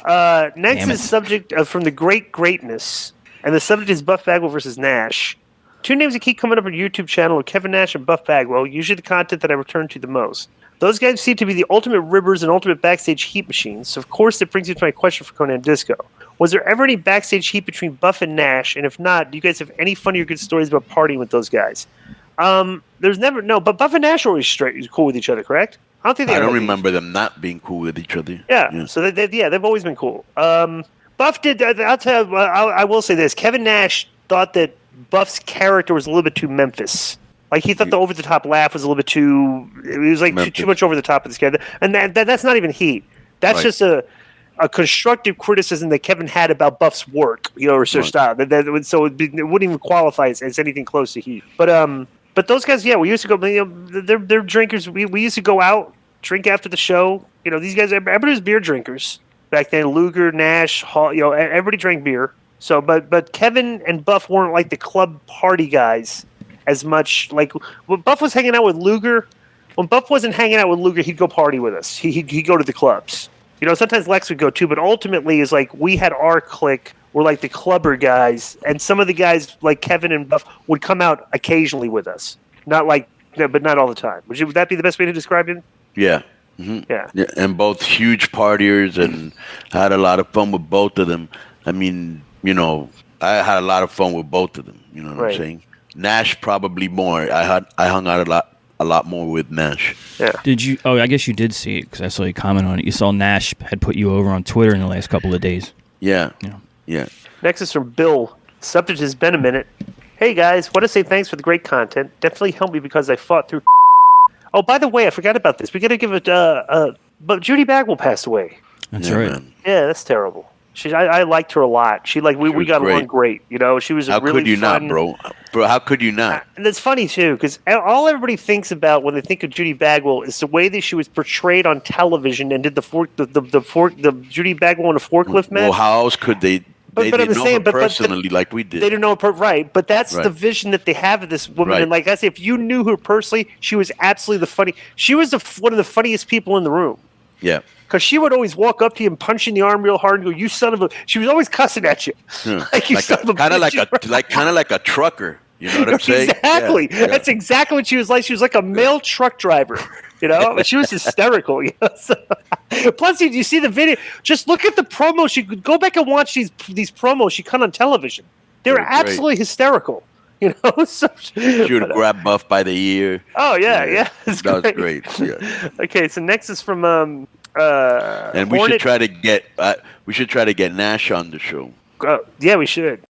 Next is subject from the Greatness, and the subject is Buff Bagwell versus Nash. Two names that keep coming up on your YouTube channel are Kevin Nash and Buff Bagwell, usually the content that I return to the most. Those guys seem to be the ultimate ribbers and ultimate backstage heat machines, so of course that brings me to my question for Conan Disco. Was there ever any backstage heat between Buff and Nash, and if not, do you guys have any funny or good stories about partying with those guys? There's never, no, but Buff and Nash are always cool with each other, correct? I don't remember them not being cool with each other. Yeah. So they've always been cool. Buff did. I'll tell you. I will say this: Kevin Nash thought that Buff's character was a little bit too Memphis. Like he thought the over the top laugh was a little bit too. It was like too much over the top of this guy, and that's not even heat. That's just a constructive criticism that Kevin had about Buff's work, or so style. So it wouldn't even qualify as anything close to heat. But those guys, we used to go. They're drinkers. We used to go out, drink after the show. These guys, everybody was beer drinkers back then. Luger, Nash, Hall, everybody drank beer. So, but Kevin and Buff weren't like the club party guys as much. Like when Buff was hanging out with Luger, when Buff wasn't hanging out with Luger, he'd go party with us. He'd go to the clubs. Sometimes Lex would go too, but ultimately is like we had our clique. We're like the clubber guys, and some of the guys like Kevin and Buff would come out occasionally with us. But not all the time. Would that be the best way to describe it? Yeah. Mm-hmm. Yeah. And both huge partiers and had a lot of fun with both of them. I mean, I had a lot of fun with both of them. You know what I'm saying? Nash probably more. I hung out a lot more with Nash. Yeah. Did you? Oh, I guess you did see it because I saw you comment on it. You saw Nash had put you over on Twitter in the last couple of days. Yeah. Next is from Bill. Subject has been a minute. Hey guys, want to say thanks for the great content. Definitely helped me because I fought through. Oh, by the way, I forgot about this. We got to give it. But Judy Bagwell passed away. That's right. Man. Yeah, that's terrible. I liked her a lot. We got along great. She was a really fun. How could you not, bro? Bro, how could you not? And it's funny too because all everybody thinks about when they think of Judy Bagwell is the way that she was portrayed on television and did the Judy Bagwell in a forklift match. Well, how else could they? They didn't know her personally like we did. They didn't know her right, but that's the vision that they have of this woman. Right. And like I say, if you knew her personally, she was absolutely She was one of the funniest people in the room. Yeah. Because she would always walk up to you and punch you in the arm real hard and go, "You son of a!" She was always cussing at you, kind of like a trucker. You know what I'm saying? Exactly. Yeah. That's exactly what she was like. She was like a male truck driver. She was hysterical. So, plus, you see the video. Just look at the promo. She could go back and watch these promos she cut on television. They were absolutely hysterical. So, she would grab Buff by the ear. Oh yeah. That was great. Yeah. Okay, so next is from and we should try to get Nash on the show. Yeah, we should.